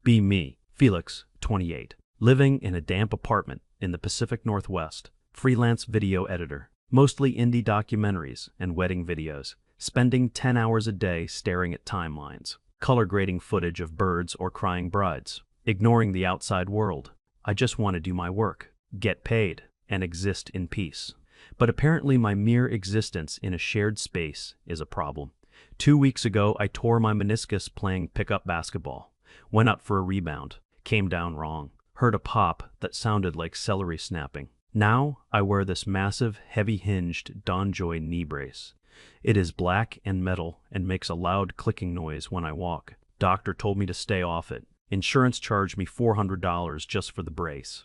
Be me, Felix, 28. Living in a damp apartment in the Pacific Northwest. Freelance video editor. Mostly indie documentaries and wedding videos. Spending 10 hours a day staring at timelines. Color grading footage of birds or crying brides. Ignoring the outside world. I just want to do my work, get paid, and exist in peace. But apparently my mere existence in a shared space is a problem. 2 weeks ago, I tore my meniscus playing pickup basketball. Went up for a rebound. Came down wrong. Heard a pop that sounded like celery snapping. Now, I wear this massive, heavy-hinged DonJoy knee brace. It is black and metal and makes a loud clicking noise when I walk. Doctor told me to stay off it. Insurance charged me $400 just for the brace.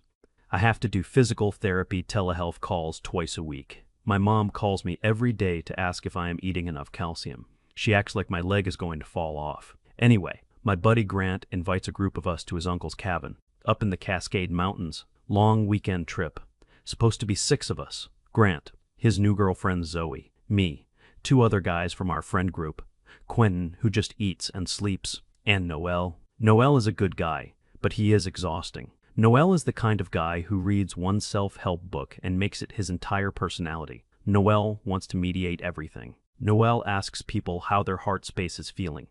I have to do physical therapy telehealth calls twice a week. My mom calls me every day to ask if I am eating enough calcium. She acts like my leg is going to fall off. Anyway, my buddy Grant invites a group of us to his uncle's cabin, up in the Cascade Mountains. Long weekend trip. Supposed to be 6 of us. Grant, his new girlfriend Zoe, me, 2 other guys from our friend group, Quentin, who just eats and sleeps, and Noel. Noel is a good guy, but he is exhausting. Noel is the kind of guy who reads one self-help book and makes it his entire personality. Noel wants to mediate everything. Noel asks people how their heart space is feeling.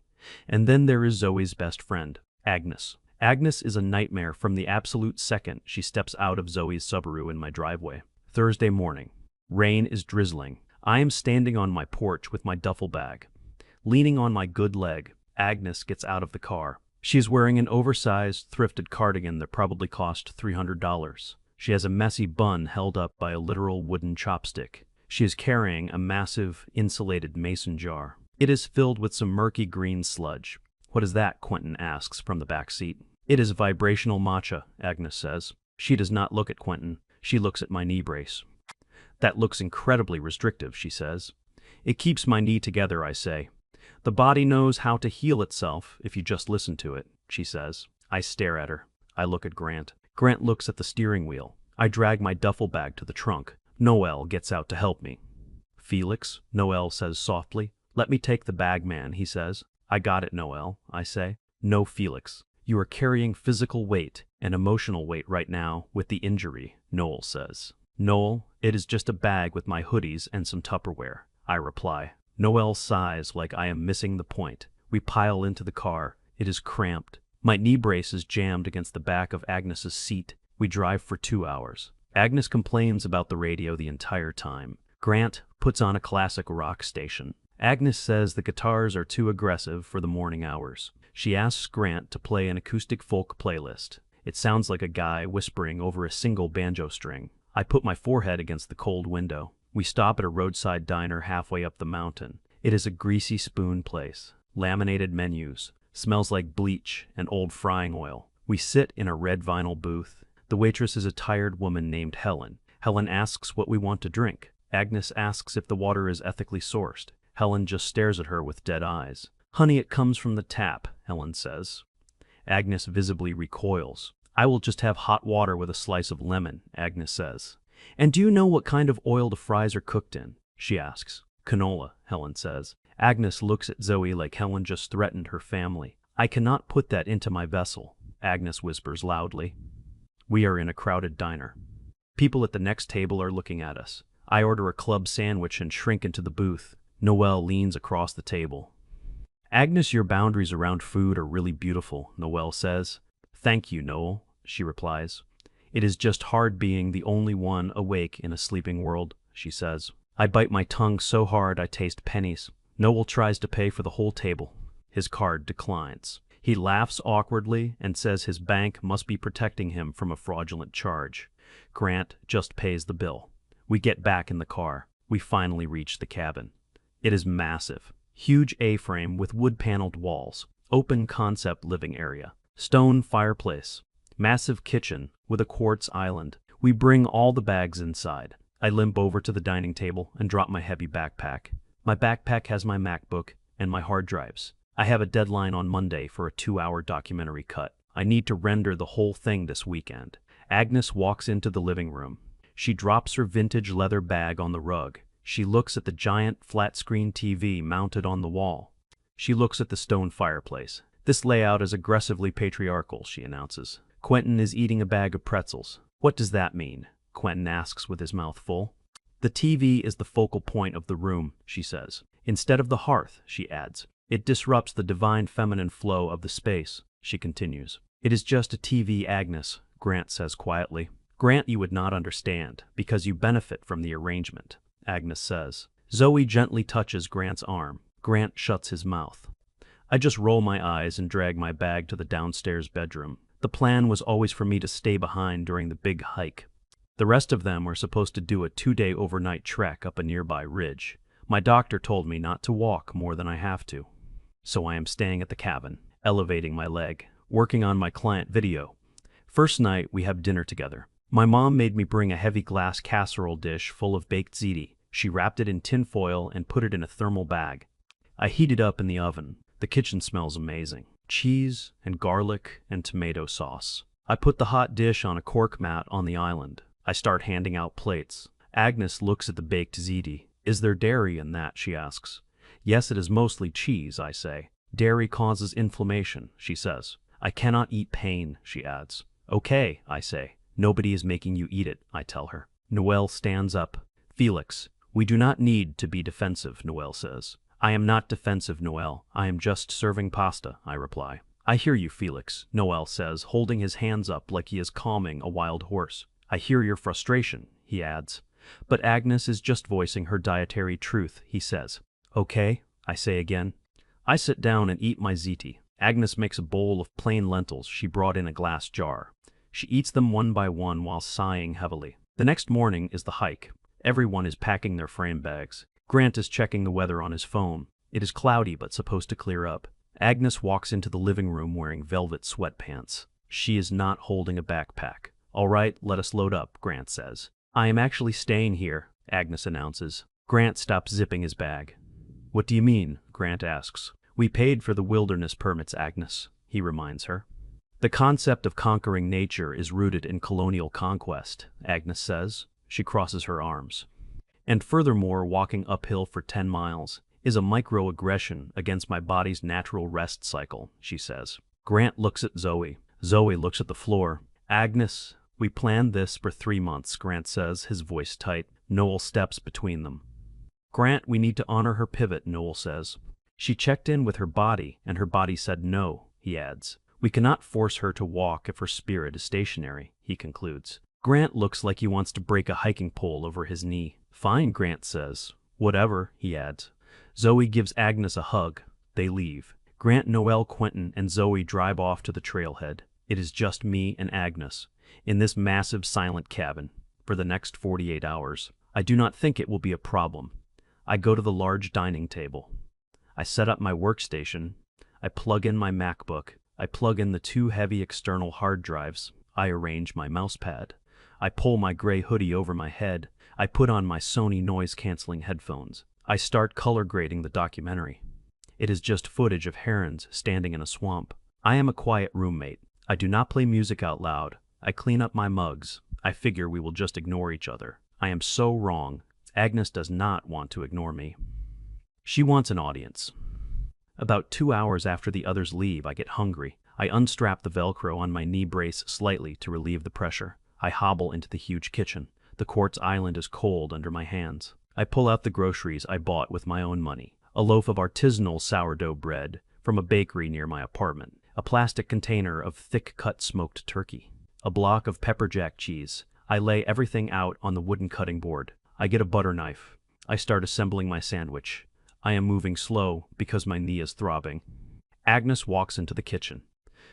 And then there is Zoe's best friend, Agnes. Agnes is a nightmare from the absolute second she steps out of Zoe's Subaru in my driveway. Thursday morning. Rain is drizzling. I am standing on my porch with my duffel bag. Leaning on my good leg, Agnes gets out of the car. She is wearing an oversized, thrifted cardigan that probably cost $300. She has a messy bun held up by a literal wooden chopstick. She is carrying a massive, insulated mason jar. It is filled with some murky green sludge. What is that? Quentin asks from the back seat. It is vibrational matcha, Agnes says. She does not look at Quentin. She looks at my knee brace. That looks incredibly restrictive, she says. It keeps my knee together, I say. The body knows how to heal itself if you just listen to it, she says. I stare at her. I look at Grant. Grant looks at the steering wheel. I drag my duffel bag to the trunk. Noel gets out to help me. Felix, Noel says softly. Let me take the bag, man, he says. I got it, Noel, I say. No, Felix. You are carrying physical weight and emotional weight right now with the injury, Noel says. Noel, it is just a bag with my hoodies and some Tupperware, I reply. Noel sighs like I am missing the point. We pile into the car. It is cramped. My knee brace is jammed against the back of Agnes's seat. We drive for 2 hours. Agnes complains about the radio the entire time. Grant puts on a classic rock station. Agnes says the guitars are too aggressive for the morning hours. She asks Grant to play an acoustic folk playlist. It sounds like a guy whispering over a single banjo string. I put my forehead against the cold window. We stop at a roadside diner halfway up the mountain. It is a greasy spoon place. Laminated menus. Smells like bleach and old frying oil. We sit in a red vinyl booth. The waitress is a tired woman named Helen. Helen asks what we want to drink. Agnes asks if the water is ethically sourced. Helen just stares at her with dead eyes. Honey, it comes from the tap, Helen says. Agnes visibly recoils. I will just have hot water with a slice of lemon, Agnes says. And do you know what kind of oil the fries are cooked in? She asks. Canola, Helen says. Agnes looks at Zoe like Helen just threatened her family. I cannot put that into my vessel, Agnes whispers loudly. We are in a crowded diner. People at the next table are looking at us. I order a club sandwich and shrink into the booth. Noel leans across the table. Agnes, your boundaries around food are really beautiful, Noel says. Thank you, Noel, she replies. It is just hard being the only one awake in a sleeping world, she says. I bite my tongue so hard I taste pennies. Noel tries to pay for the whole table. His card declines. He laughs awkwardly and says his bank must be protecting him from a fraudulent charge. Grant just pays the bill. We get back in the car. We finally reach the cabin. It is massive. Huge A-frame with wood-paneled walls. Open concept living area. Stone fireplace. Massive kitchen with a quartz island. We bring all the bags inside. I limp over to the dining table and drop my heavy backpack. My backpack has my MacBook and my hard drives. I have a deadline on Monday for a 2-hour documentary cut. I need to render the whole thing this weekend. Agnes walks into the living room. She drops her vintage leather bag on the rug. She looks at the giant flat-screen TV mounted on the wall. She looks at the stone fireplace. This layout is aggressively patriarchal, she announces. Quentin is eating a bag of pretzels. What does that mean? Quentin asks with his mouth full. The TV is the focal point of the room, she says. Instead of the hearth, she adds. It disrupts the divine feminine flow of the space, she continues. It is just a TV, Agnes, Grant says quietly. Grant, you would not understand, because you benefit from the arrangement, Agnes says. Zoe gently touches Grant's arm. Grant shuts his mouth. I just roll my eyes and drag my bag to the downstairs bedroom. The plan was always for me to stay behind during the big hike. The rest of them were supposed to do a 2-day overnight trek up a nearby ridge. My doctor told me not to walk more than I have to. So I am staying at the cabin, elevating my leg, working on my client video. First night, we have dinner together. My mom made me bring a heavy glass casserole dish full of baked ziti. She wrapped it in tin foil and put it in a thermal bag. I heat it up in the oven. The kitchen smells amazing. Cheese and garlic and tomato sauce. I put the hot dish on a cork mat on the island. I start handing out plates. Agnes looks at the baked ziti. Is there dairy in that? She asks. Yes, it is mostly cheese, I say. Dairy causes inflammation, she says. I cannot eat pain, she adds. Okay, I say. Nobody is making you eat it, I tell her. Noelle stands up. Felix, we do not need to be defensive, Noelle says. I am not defensive, Noelle. I am just serving pasta, I reply. I hear you, Felix, Noelle says, holding his hands up like he is calming a wild horse. I hear your frustration, he adds. But Agnes is just voicing her dietary truth, he says. Okay, I say again. I sit down and eat my ziti. Agnes makes a bowl of plain lentils she brought in a glass jar. She eats them one by one while sighing heavily. The next morning is the hike. Everyone is packing their frame bags. Grant is checking the weather on his phone. It is cloudy but supposed to clear up. Agnes walks into the living room wearing velvet sweatpants. She is not holding a backpack. All right, let us load up, Grant says. I am actually staying here, Agnes announces. Grant stops zipping his bag. What do you mean? Grant asks. We paid for the wilderness permits, Agnes, he reminds her. The concept of conquering nature is rooted in colonial conquest, Agnes says. She crosses her arms. And furthermore, walking uphill for 10 miles is a microaggression against my body's natural rest cycle, she says. Grant looks at Zoe. Zoe looks at the floor. Agnes, we planned this for 3 months, Grant says, his voice tight. Noel steps between them. Grant, we need to honor her pivot, Noel says. She checked in with her body, and her body said no, he adds. We cannot force her to walk if her spirit is stationary, he concludes. Grant looks like he wants to break a hiking pole over his knee. Fine, Grant says. Whatever, he adds. Zoe gives Agnes a hug. They leave. Grant, Noel, Quentin, and Zoe drive off to the trailhead. It is just me and Agnes in this massive silent cabin for the next 48 hours. I do not think it will be a problem. I go to the large dining table. I set up my workstation. I plug in my MacBook. I plug in the 2 heavy external hard drives. I arrange my mousepad. I pull my gray hoodie over my head. I put on my Sony noise-canceling headphones. I start color grading the documentary. It is just footage of herons standing in a swamp. I am a quiet roommate. I do not play music out loud. I clean up my mugs. I figure we will just ignore each other. I am so wrong. Agnes does not want to ignore me. She wants an audience. About 2 hours after the others leave, I get hungry. I unstrap the Velcro on my knee brace slightly to relieve the pressure. I hobble into the huge kitchen. The quartz island is cold under my hands. I pull out the groceries I bought with my own money. A loaf of artisanal sourdough bread from a bakery near my apartment. A plastic container of thick-cut smoked turkey. A block of pepper jack cheese. I lay everything out on the wooden cutting board. I get a butter knife. I start assembling my sandwich. I am moving slow because my knee is throbbing. Agnes walks into the kitchen.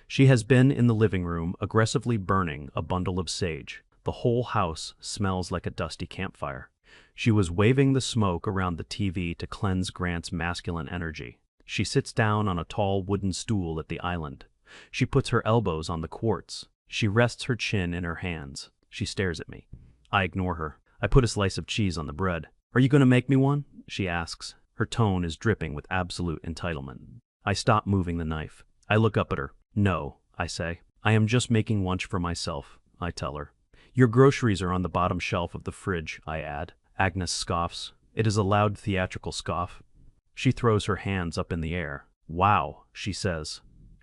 She has been in the living room aggressively burning a bundle of sage. The whole house smells like a dusty campfire. She was waving the smoke around the TV to cleanse Grant's masculine energy. She sits down on a tall wooden stool at the island. She puts her elbows on the quartz. She rests her chin in her hands. She stares at me. I ignore her. I put a slice of cheese on the bread. Are you going to make me one? She asks. Her tone is dripping with absolute entitlement. I stop moving the knife. I look up at her. No, I say. I am just making lunch for myself, I tell her. Your groceries are on the bottom shelf of the fridge, I add. Agnes scoffs. It is a loud theatrical scoff. She throws her hands up in the air. Wow, she says.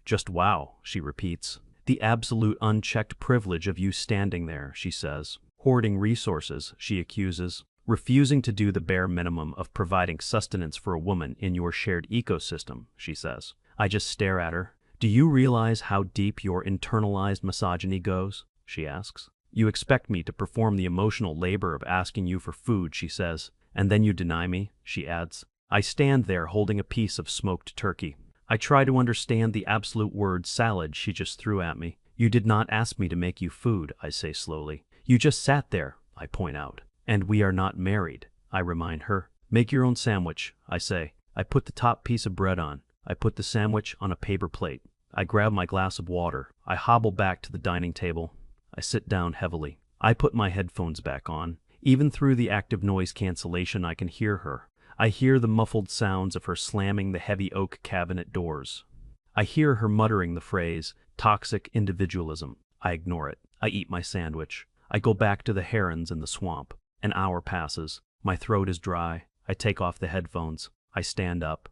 Just wow, she repeats. The absolute unchecked privilege of you standing there, she says. Hoarding resources, she accuses. Refusing to do the bare minimum of providing sustenance for a woman in your shared ecosystem, she says. I just stare at her. Do you realize how deep your internalized misogyny goes? She asks. You expect me to perform the emotional labor of asking you for food, she says. And then you deny me, she adds. I stand there holding a piece of smoked turkey. I try to understand the absolute word salad she just threw at me. You did not ask me to make you food, I say slowly. You just sat there, I point out. And we are not married, I remind her. Make your own sandwich, I say. I put the top piece of bread on. I put the sandwich on a paper plate. I grab my glass of water. I hobble back to the dining table. I sit down heavily. I put my headphones back on. Even through the active noise cancellation, I can hear her. I hear the muffled sounds of her slamming the heavy oak cabinet doors. I hear her muttering the phrase, toxic individualism. I ignore it. I eat my sandwich. I go back to the herons in the swamp. An hour passes. My throat is dry. I take off the headphones. I stand up.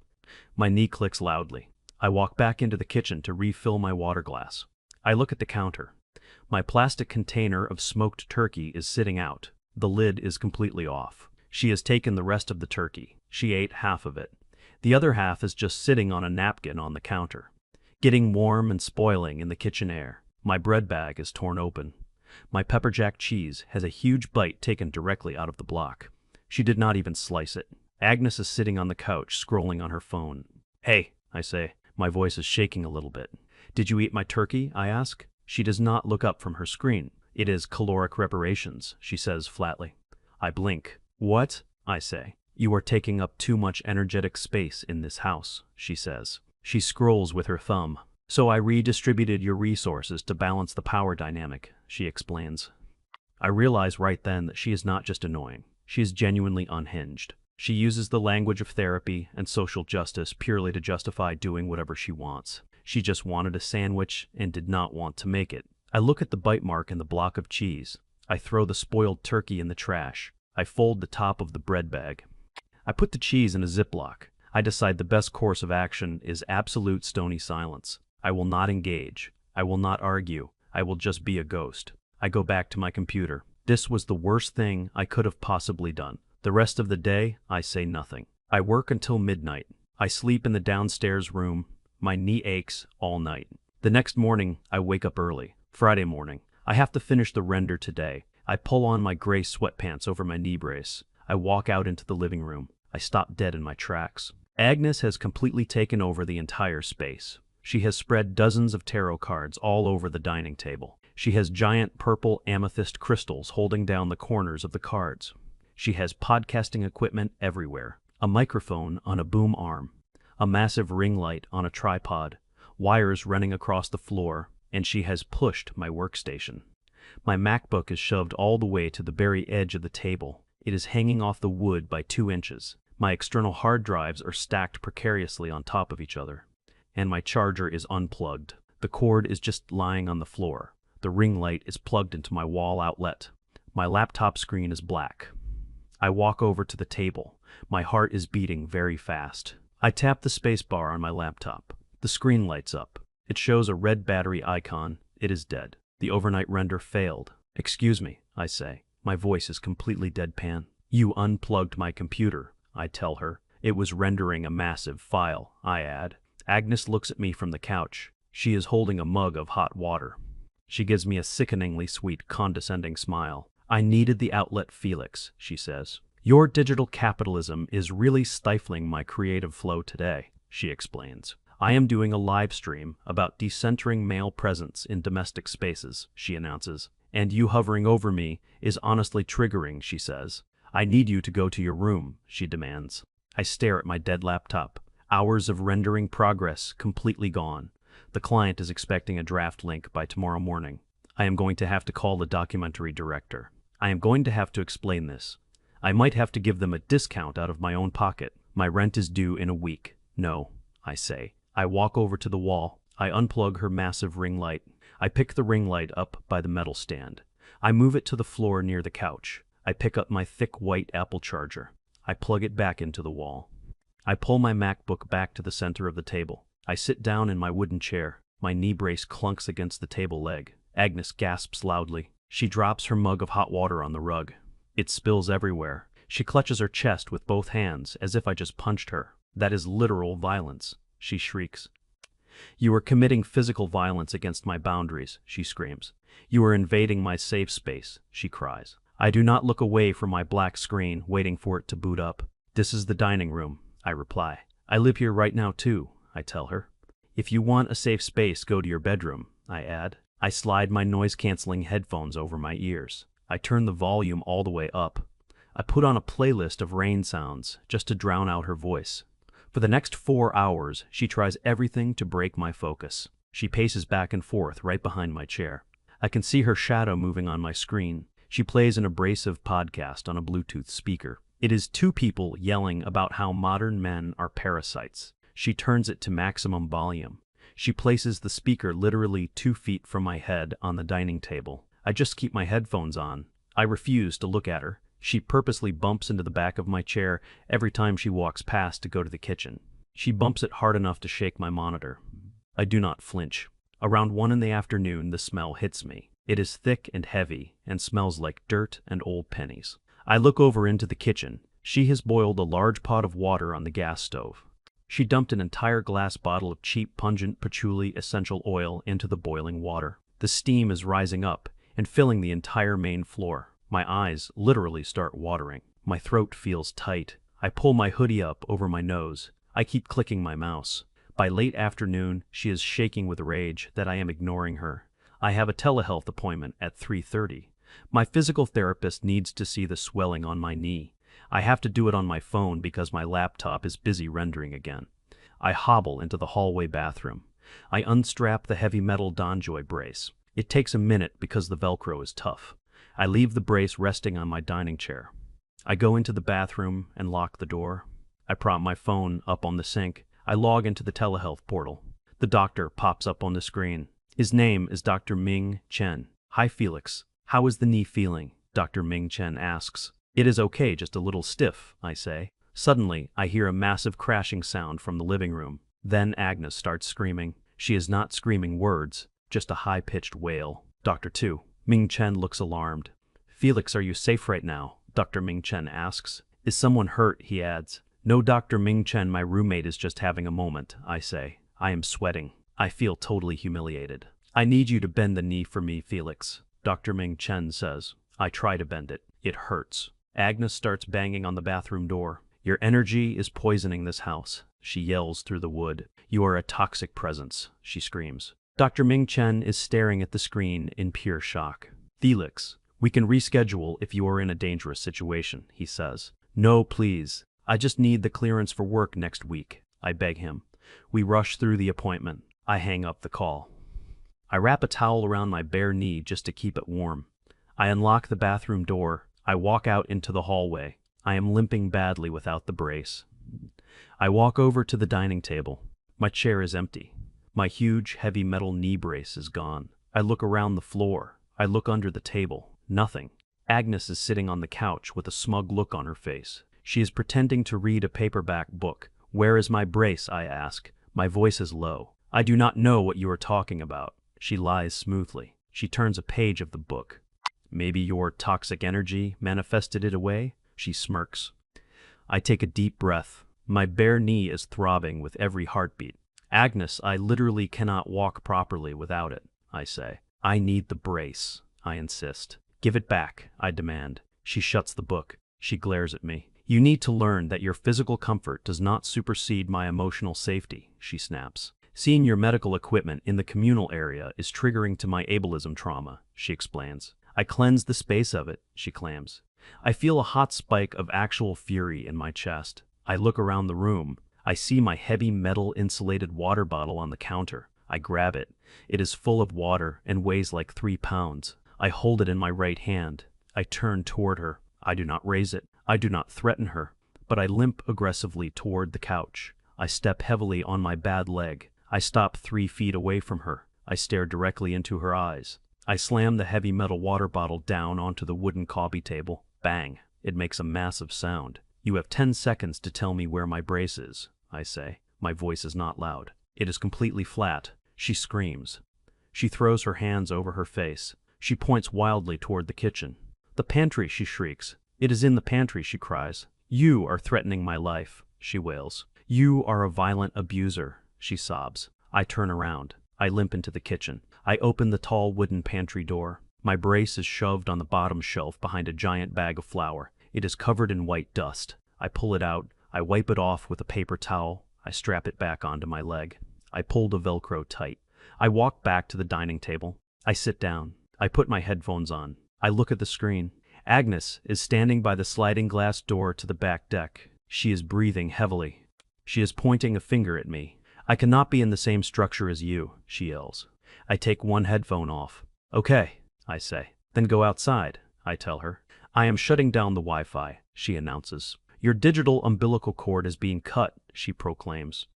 My knee clicks loudly. I walk back into the kitchen to refill my water glass. I look at the counter. My plastic container of smoked turkey is sitting out. The lid is completely off. She has taken the rest of the turkey. She ate half of it. The other half is just sitting on a napkin on the counter, getting warm and spoiling in the kitchen air. My bread bag is torn open. My pepper jack cheese has a huge bite taken directly out of the block. She did not even slice it. Agnes is sitting on the couch, scrolling on her phone. Hey, I say. My voice is shaking a little bit. Did you eat my turkey? I ask. She does not look up from her screen. It is caloric reparations, she says flatly. I blink. What? I say. You are taking up too much energetic space in this house, she says. She scrolls with her thumb. So I redistributed your resources to balance the power dynamic, she explains. I realize right then that she is not just annoying. She is genuinely unhinged. She uses the language of therapy and social justice purely to justify doing whatever she wants. She just wanted a sandwich and did not want to make it. I look at the bite mark in the block of cheese. I throw the spoiled turkey in the trash. I fold the top of the bread bag. I put the cheese in a Ziploc. I decide the best course of action is absolute stony silence. I will not engage. I will not argue. I will just be a ghost. I go back to my computer. This was the worst thing I could have possibly done. The rest of the day, I say nothing. I work until midnight. I sleep in the downstairs room. My knee aches all night. The next morning, I wake up early. Friday morning. I have to finish the render today. I pull on my gray sweatpants over my knee brace. I walk out into the living room. I stop dead in my tracks. Agnes has completely taken over the entire space. She has spread dozens of tarot cards all over the dining table. She has giant purple amethyst crystals holding down the corners of the cards. She has podcasting equipment everywhere. A microphone on a boom arm. A massive ring light on a tripod. Wires running across the floor. And she has pushed my workstation. My MacBook is shoved all the way to the very edge of the table. It is hanging off the wood by 2 inches. My external hard drives are stacked precariously on top of each other. And my charger is unplugged. The cord is just lying on the floor. The ring light is plugged into my wall outlet. My laptop screen is black. I walk over to the table. My heart is beating very fast. I tap the space bar on my laptop. The screen lights up. It shows a red battery icon. It is dead. The overnight render failed. Excuse me, I say. My voice is completely deadpan. You unplugged my computer, I tell her. It was rendering a massive file, I add. Agnes looks at me from the couch. She is holding a mug of hot water. She gives me a sickeningly sweet, condescending smile. I needed the outlet, Felix, she says. Your digital capitalism is really stifling my creative flow today, she explains. I am doing a live stream about decentering male presence in domestic spaces, she announces. And you hovering over me is honestly triggering, she says. I need you to go to your room, she demands. I stare at my dead laptop. Hours of rendering progress completely gone. The client is expecting a draft link by tomorrow morning. I am going to have to call the documentary director. I am going to have to explain this. I might have to give them a discount out of my own pocket. My rent is due in a week. No, I say. I walk over to the wall. I unplug her massive ring light. I pick the ring light up by the metal stand. I move it to the floor near the couch. I pick up my thick white Apple charger. I plug it back into the wall. I pull my MacBook back to the center of the table. I sit down in my wooden chair. My knee brace clunks against the table leg. Agnes gasps loudly. She drops her mug of hot water on the rug. It spills everywhere. She clutches her chest with both hands as if I just punched her. That is literal violence, she shrieks. You are committing physical violence against my boundaries, she screams. You are invading my safe space, she cries. I do not look away from my black screen, waiting for it to boot up. This is the dining room, I reply. I live here right now too, I tell her. If you want a safe space, go to your bedroom, I add. I slide my noise-canceling headphones over my ears. I turn the volume all the way up. I put on a playlist of rain sounds just to drown out her voice. For the next 4 hours, she tries everything to break my focus. She paces back and forth right behind my chair. I can see her shadow moving on my screen. She plays an abrasive podcast on a Bluetooth speaker. It is two people yelling about how modern men are parasites. She turns it to maximum volume. She places the speaker literally 2 feet from my head on the dining table. I just keep my headphones on. I refuse to look at her. She purposely bumps into the back of my chair every time she walks past to go to the kitchen. She bumps it hard enough to shake my monitor. I do not flinch. Around 1 in the afternoon, the smell hits me. It is thick and heavy and smells like dirt and old pennies. I look over into the kitchen. She has boiled a large pot of water on the gas stove. She dumped an entire glass bottle of cheap, pungent patchouli essential oil into the boiling water. The steam is rising up and filling the entire main floor. My eyes literally start watering. My throat feels tight. I pull my hoodie up over my nose. I keep clicking my mouse. By late afternoon, she is shaking with rage that I am ignoring her. I have a telehealth appointment at 3:30. My physical therapist needs to see the swelling on my knee. I have to do it on my phone because my laptop is busy rendering again. I hobble into the hallway bathroom. I unstrap the heavy metal Donjoy brace. It takes a minute because the Velcro is tough. I leave the brace resting on my dining chair. I go into the bathroom and lock the door. I prop my phone up on the sink. I log into the telehealth portal. The doctor pops up on the screen. His name is Dr. Ming Chen. Hi, Felix. How is the knee feeling? Dr. Ming Chen asks. It is okay, just a little stiff, I say. Suddenly, I hear a massive crashing sound from the living room. Then Agnes starts screaming. She is not screaming words, just a high-pitched wail. Dr. 2. Ming Chen looks alarmed. Felix, are you safe right now? Dr. Ming Chen asks. Is someone hurt? He adds. No, Dr. Ming Chen, my roommate is just having a moment, I say. I am sweating. I feel totally humiliated. I need you to bend the knee for me, Felix, Dr. Ming Chen says. I try to bend it. It hurts. Agnes starts banging on the bathroom door. Your energy is poisoning this house, she yells through the wood. You are a toxic presence, she screams. Dr. Ming Chen is staring at the screen in pure shock. Felix, we can reschedule if you are in a dangerous situation, he says. No, please. I just need the clearance for work next week, I beg him. We rush through the appointment. I hang up the call. I wrap a towel around my bare knee just to keep it warm. I unlock the bathroom door. I walk out into the hallway. I am limping badly without the brace. I walk over to the dining table. My chair is empty. My huge, heavy metal knee brace is gone. I look around the floor. I look under the table. Nothing. Agnes is sitting on the couch with a smug look on her face. She is pretending to read a paperback book. Where is my brace? I ask. My voice is low. I do not know what you are talking about. She lies smoothly. She turns a page of the book. Maybe your toxic energy manifested it away? She smirks. I take a deep breath. My bare knee is throbbing with every heartbeat. Agnes, I literally cannot walk properly without it, I say. I need the brace, I insist. Give it back, I demand. She shuts the book. She glares at me. You need to learn that your physical comfort does not supersede my emotional safety, she snaps. Seeing your medical equipment in the communal area is triggering to my ableism trauma, she explains. I cleanse the space of it, she claims. I feel a hot spike of actual fury in my chest. I look around the room. I see my heavy metal insulated water bottle on the counter. I grab it. It is full of water and weighs like 3 pounds. I hold it in my right hand. I turn toward her. I do not raise it. I do not threaten her, but I limp aggressively toward the couch. I step heavily on my bad leg. I stop 3 feet away from her. I stare directly into her eyes. I slam the heavy metal water bottle down onto the wooden coffee table. Bang! It makes a massive sound. You have 10 seconds to tell me where my brace is, I say. My voice is not loud. It is completely flat. She screams. She throws her hands over her face. She points wildly toward the kitchen. "The pantry," she shrieks. "It is in the pantry," she cries. "You are threatening my life," she wails. "You are a violent abuser," she sobs. I turn around. I limp into the kitchen. I open the tall wooden pantry door. My brace is shoved on the bottom shelf behind a giant bag of flour. It is covered in white dust. I pull it out. I wipe it off with a paper towel. I strap it back onto my leg. I pull the Velcro tight. I walk back to the dining table. I sit down. I put my headphones on. I look at the screen. Agnes is standing by the sliding glass door to the back deck. She is breathing heavily. She is pointing a finger at me. "I cannot be in the same structure as you," she yells. I take one headphone off. "Okay," I say. "Then go outside," I tell her. "I am shutting down the Wi-Fi," she announces. "Your digital umbilical cord is being cut," she proclaims.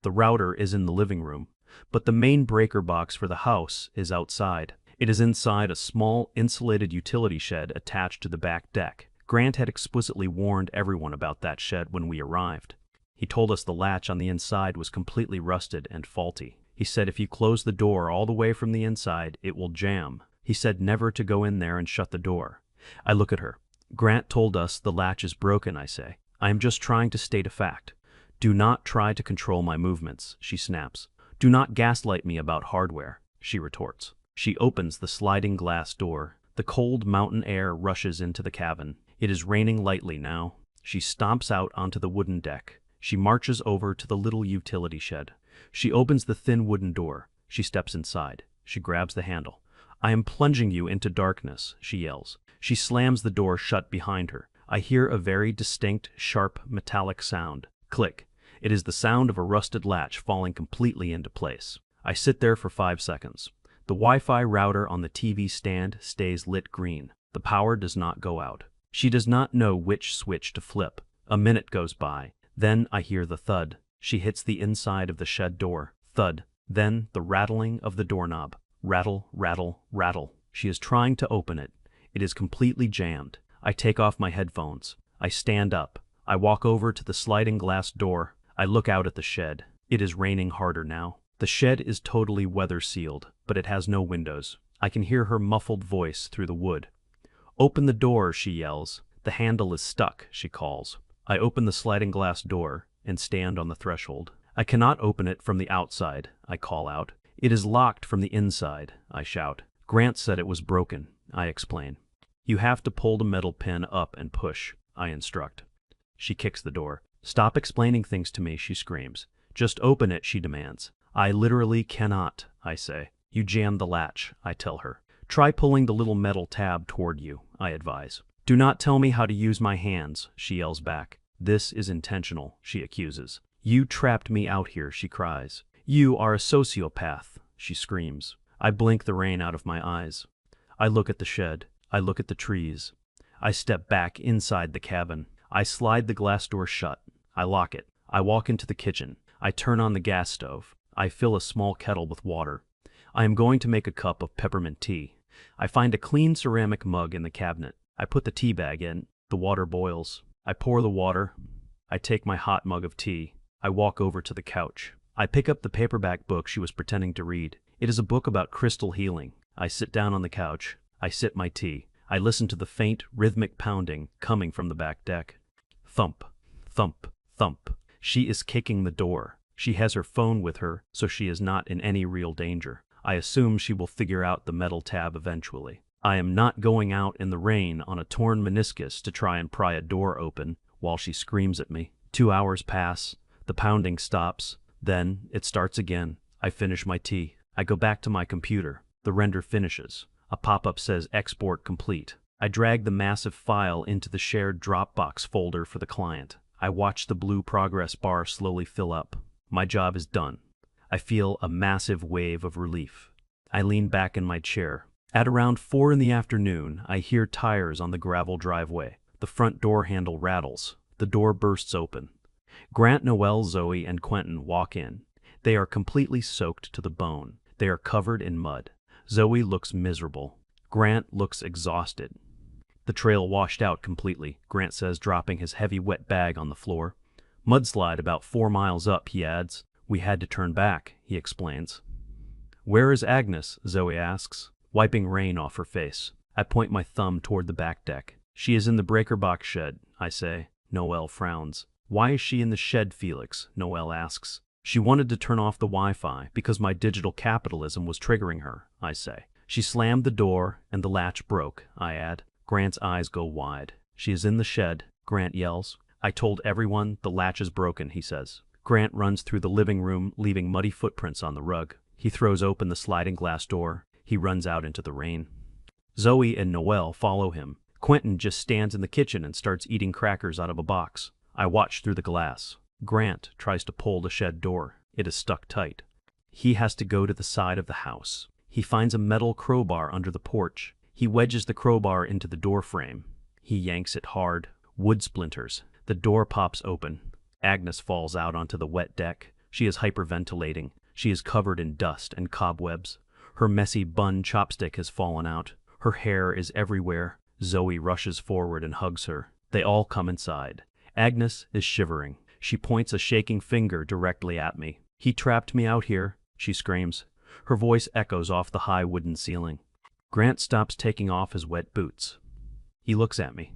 The router is in the living room, but the main breaker box for the house is outside. It is inside a small, insulated utility shed attached to the back deck. Grant had explicitly warned everyone about that shed when we arrived. He told us the latch on the inside was completely rusted and faulty. He said if you close the door all the way from the inside, it will jam. He said never to go in there and shut the door. I look at her. "Grant told us the latch is broken," I say. "I am just trying to state a fact." "Do not try to control my movements," she snaps. "Do not gaslight me about hardware," she retorts. She opens the sliding glass door. The cold mountain air rushes into the cabin. It is raining lightly now. She stomps out onto the wooden deck. She marches over to the little utility shed. She opens the thin wooden door. She steps inside. She grabs the handle. "I am plunging you into darkness," she yells. She slams the door shut behind her. I hear a very distinct, sharp, metallic sound. Click. It is the sound of a rusted latch falling completely into place. I sit there for 5 seconds. The Wi-Fi router on the TV stand stays lit green. The power does not go out. She does not know which switch to flip. A minute goes by. Then I hear the thud. She hits the inside of the shed door. Thud. Then the rattling of the doorknob. Rattle, rattle, rattle. She is trying to open it. It is completely jammed. I take off my headphones. I stand up. I walk over to the sliding glass door. I look out at the shed. It is raining harder now. The shed is totally weather-sealed, but it has no windows. I can hear her muffled voice through the wood. "Open the door," she yells. "The handle is stuck," she calls. I open the sliding glass door and stand on the threshold. "I cannot open it from the outside," I call out. "It is locked from the inside," I shout. "Grant said it was broken," I explain. "You have to pull the metal pin up and push," I instruct. She kicks the door. "Stop explaining things to me," she screams. "Just open it," she demands. "I literally cannot," I say. "You jammed the latch," I tell her. "Try pulling the little metal tab toward you," I advise. "Do not tell me how to use my hands," she yells back. "This is intentional," she accuses. "You trapped me out here," she cries. "You are a sociopath," she screams. I blink the rain out of my eyes. I look at the shed. I look at the trees. I step back inside the cabin. I slide the glass door shut. I lock it. I walk into the kitchen. I turn on the gas stove. I fill a small kettle with water. I am going to make a cup of peppermint tea. I find a clean ceramic mug in the cabinet. I put the tea bag in. The water boils. I pour the water. I take my hot mug of tea. I walk over to the couch. I pick up the paperback book she was pretending to read. It is a book about crystal healing. I sit down on the couch. I sip my tea. I listen to the faint, rhythmic pounding coming from the back deck. Thump, thump, thump. She is kicking the door. She has her phone with her, so she is not in any real danger. I assume she will figure out the metal tab eventually. I am not going out in the rain on a torn meniscus to try and pry a door open while she screams at me. 2 hours pass. The pounding stops. Then it starts again. I finish my tea. I go back to my computer. The render finishes. A pop-up says export complete. I drag the massive file into the shared Dropbox folder for the client. I watch the blue progress bar slowly fill up. My job is done. I feel a massive wave of relief. I lean back in my chair. At around 4 in the afternoon, I hear tires on the gravel driveway. The front door handle rattles. The door bursts open. Grant, Noelle, Zoe, and Quentin walk in. They are completely soaked to the bone. They are covered in mud. Zoe looks miserable. Grant looks exhausted. "The trail washed out completely," Grant says, dropping his heavy wet bag on the floor. "Mudslide about 4 miles up," he adds. "We had to turn back," he explains. Where is Agnes? Zoe asks, wiping rain off her face. I point my thumb toward the back deck. She is in the breaker box shed, I say. Noelle frowns. Why is she in the shed, Felix? Noelle asks. She wanted to turn off the Wi-Fi because my digital capitalism was triggering her, I say. She slammed the door and the latch broke, I add. Grant's eyes go wide. She is in the shed, Grant yells. I told everyone the latch is broken, he says. Grant runs through the living room, leaving muddy footprints on the rug. He throws open the sliding glass door. He runs out into the rain. Zoe and Noelle follow him. Quentin just stands in the kitchen and starts eating crackers out of a box. I watch through the glass. Grant tries to pull the shed door. It is stuck tight. He has to go to the side of the house. He finds a metal crowbar under the porch. He wedges the crowbar into the door frame. He yanks it hard. Wood splinters. The door pops open. Agnes falls out onto the wet deck. She is hyperventilating. She is covered in dust and cobwebs. Her messy bun chopstick has fallen out. Her hair is everywhere. Zoe rushes forward and hugs her. They all come inside. Agnes is shivering. She points a shaking finger directly at me. He trapped me out here, she screams. Her voice echoes off the high wooden ceiling. Grant stops taking off his wet boots. He looks at me.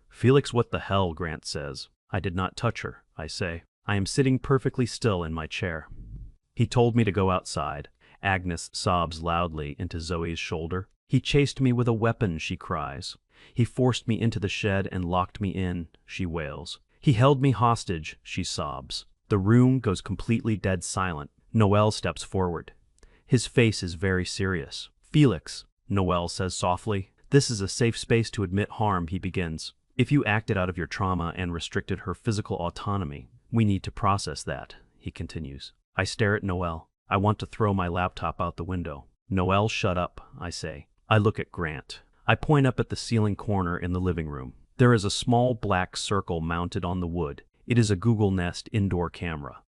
Felix, what the hell, Grant says. I did not touch her, I say. I am sitting perfectly still in my chair. He told me to go outside. Agnes sobs loudly into Zoe's shoulder. He chased me with a weapon, she cries. He forced me into the shed and locked me in, she wails. He held me hostage, she sobs. The room goes completely dead silent. Noelle steps forward. His face is very serious. Felix, Noelle says softly, this is a safe space to admit harm, he begins. If you acted out of your trauma and restricted her physical autonomy, we need to process that, he continues. I stare at Noelle. I want to throw my laptop out the window. Noelle, shut up, I say. I look at Grant. I point up at the ceiling corner in the living room. There is a small black circle mounted on the wood. It is a Google Nest indoor camera.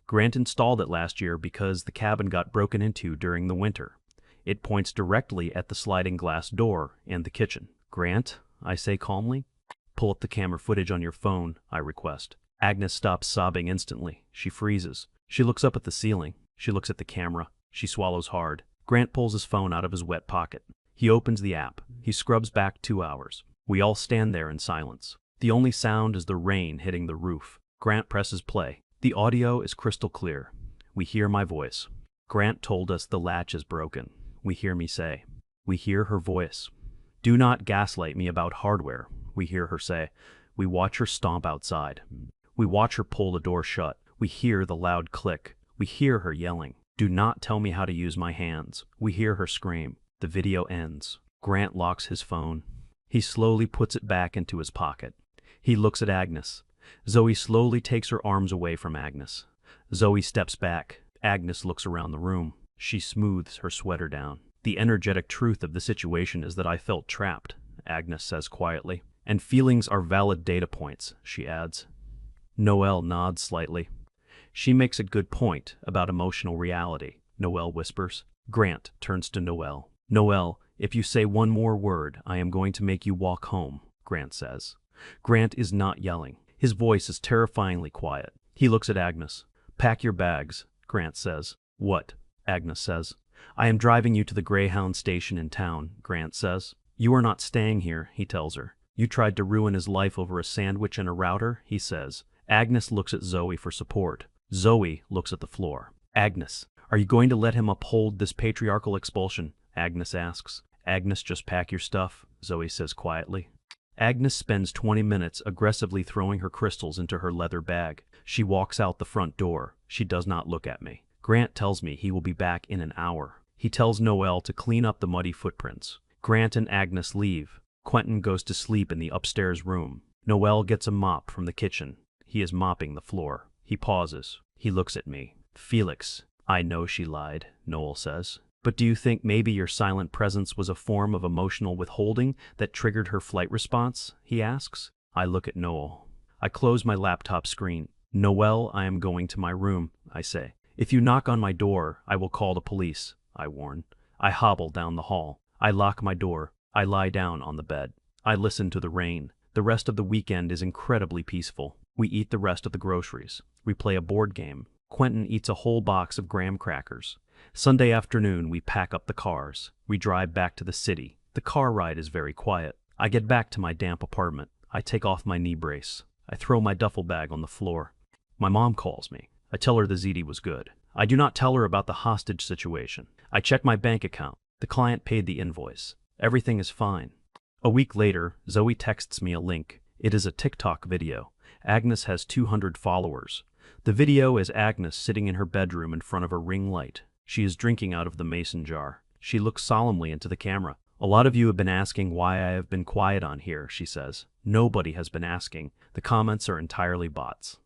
Grant installed it last year because the cabin got broken into during the winter. It points directly at the sliding glass door and the kitchen. Grant, I say calmly. Pull up the camera footage on your phone, I request. Agnes stops sobbing instantly. She freezes. She looks up at the ceiling. She looks at the camera. She swallows hard. Grant pulls his phone out of his wet pocket. He opens the app. He scrubs back 2 hours. We all stand there in silence. The only sound is the rain hitting the roof. Grant presses play. The audio is crystal clear. We hear my voice. Grant told us the latch is broken. We hear me say. We hear her voice. Do not gaslight me about hardware, we hear her say. We watch her stomp outside. We watch her pull the door shut. We hear the loud click. We hear her yelling. Do not tell me how to use my hands. We hear her scream. The video ends. Grant locks his phone. He slowly puts it back into his pocket. He looks at Agnes. Zoe slowly takes her arms away from Agnes. Zoe steps back. Agnes looks around the room. She smooths her sweater down. The energetic truth of the situation is that I felt trapped, Agnes says quietly. And feelings are valid data points, she adds. Noelle nods slightly. She makes a good point about emotional reality, Noelle whispers. Grant turns to Noelle. Noelle, if you say one more word, I am going to make you walk home, Grant says. Grant is not yelling. His voice is terrifyingly quiet. He looks at Agnes. Pack your bags, Grant says. What? Agnes says. I am driving you to the Greyhound station in town, Grant says. You are not staying here, he tells her. You tried to ruin his life over a sandwich and a router, he says. Agnes looks at Zoe for support. Zoe looks at the floor. Agnes, are you going to let him uphold this patriarchal expulsion? Agnes asks. Agnes, just pack your stuff, Zoe says quietly. Agnes spends 20 minutes aggressively throwing her crystals into her leather bag. She walks out the front door. She does not look at me. Grant tells me he will be back in an hour. He tells Noelle to clean up the muddy footprints. Grant and Agnes leave. Quentin goes to sleep in the upstairs room. Noelle gets a mop from the kitchen. He is mopping the floor. He pauses. He looks at me. Felix, I know she lied, Noelle says. But do you think maybe your silent presence was a form of emotional withholding that triggered her flight response? He asks. I look at Noelle. I close my laptop screen. Noelle, I am going to my room, I say. If you knock on my door, I will call the police, I warn. I hobble down the hall. I lock my door. I lie down on the bed. I listen to the rain. The rest of the weekend is incredibly peaceful. We eat the rest of the groceries. We play a board game. Quentin eats a whole box of graham crackers. Sunday afternoon, we pack up the cars. We drive back to the city. The car ride is very quiet. I get back to my damp apartment. I take off my knee brace. I throw my duffel bag on the floor. My mom calls me. I tell her the ZD was good. I do not tell her about the hostage situation. I check my bank account. The client paid the invoice. Everything is fine. A week later, Zoe texts me a link. It is a TikTok video. Agnes has 200 followers. The video is Agnes sitting in her bedroom in front of a ring light. She is drinking out of the mason jar. She looks solemnly into the camera. A lot of you have been asking why I have been quiet on here, she says. Nobody has been asking. The comments are entirely bots.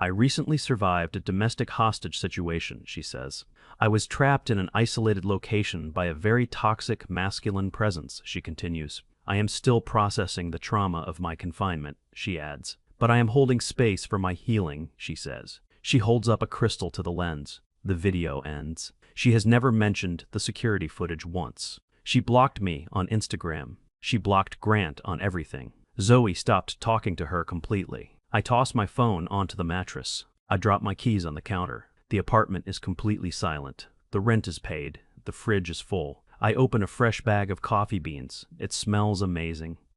I recently survived a domestic hostage situation, she says. I was trapped in an isolated location by a very toxic masculine presence, she continues. I am still processing the trauma of my confinement, she adds. But I am holding space for my healing, she says. She holds up a crystal to the lens. The video ends. She has never mentioned the security footage once. She blocked me on Instagram. She blocked Grant on everything. Zoe stopped talking to her completely. I toss my phone onto the mattress. I drop my keys on the counter. The apartment is completely silent. The rent is paid. The fridge is full. I open a fresh bag of coffee beans. It smells amazing.